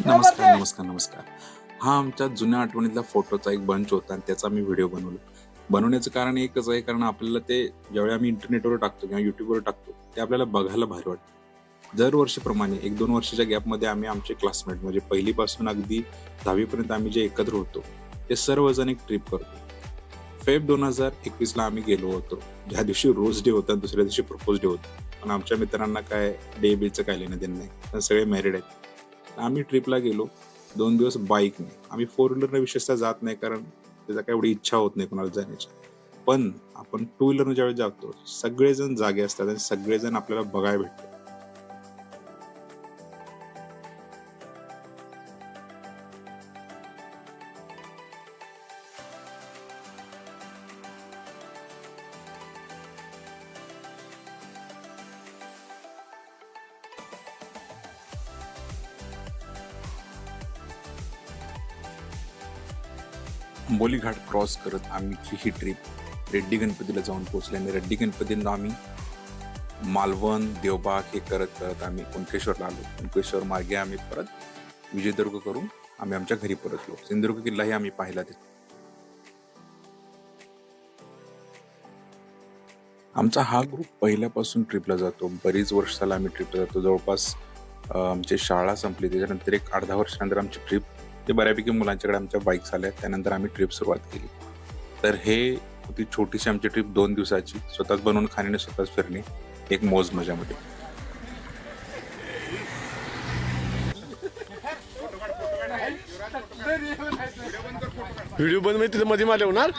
नमस्कार नमस्कार नमस्कार. हा आमच्या जुन्या आठवणीतला फोटोचा एक बंच होता आणि त्याचा मी व्हिडिओ बनवलो. बनवण्याचं कारण एकच आहे, कारण आपल्याला ते ज्यावेळी आम्ही इंटरनेटवर टाकतो किंवा युट्यूबवर टाकतो ते आपल्याला बघायला भारी वाटतं. दरवर्षीप्रमाणे 1-2 वर्षाच्या गॅपमध्ये आम्ही आमचे क्लासमेट म्हणजे पहिलीपासून अगदी 10वी आम्ही जे एकत्र होतो ते सर्वजण एक ट्रिप करतो. फेब 2021ला आम्ही गेलो होतो, ज्या दिवशी रोज डे होता दुसऱ्या दिवशी प्रपोज डे होता. पण आमच्या मित्रांना काय डे बीचं काय लेणं देणं नाही, पण सगळे मॅरिड आहेत. आम्ही ट्रिपला गेलो 2 दिवस बाईकने. आम्ही 4 व्हीलरने विशेषतः जात नाही, कारण त्याचा काय एवढी इच्छा होत नाही कोणाला जाण्याची. पण आपण 2 व्हीलरने ज्यावेळी जातो सगळेजण जागे असतात आणि सगळेजण आपल्याला बघायला भेटतात. अंबोली घाट क्रॉस करत आमची ही ट्रिप रेड्डी गणपतीला जाऊन पोहोचली आणि रेड्डी गणपतीला आम्ही मालवण देवबाग हे करत करत आम्ही कुणकेश्वरला आलो. कुणकेश्वर मार्गे आम्ही परत विजयदुर्ग करून आम्ही आमच्या घरी परतलो. सिंधुदुर्ग किल्लाही आम्ही पाहिला तिथे. आमचा हा ग्रुप पहिल्यापासून ट्रिपला जातो. बरीच वर्ष झाला आम्ही ट्रिपला जातो. जवळपास आमची शाळा संपली त्याच्यानंतर एक अर्धा वर्षानंतर आमची ट्रिप, ते बऱ्यापैकी मुलांच्याकडे आमच्या बाईक्स आल्या, त्यानंतर आम्ही ट्रिप सुरुवात केली. तर हे होती छोटीशी आमची ट्रिप 2 दिवसाची, स्वतःच बनवून खाणे स्वतःच फिरणे, एक मौज मजामध्ये. व्हिडिओ बंद मध्ये मध्ये मध्ये होणार.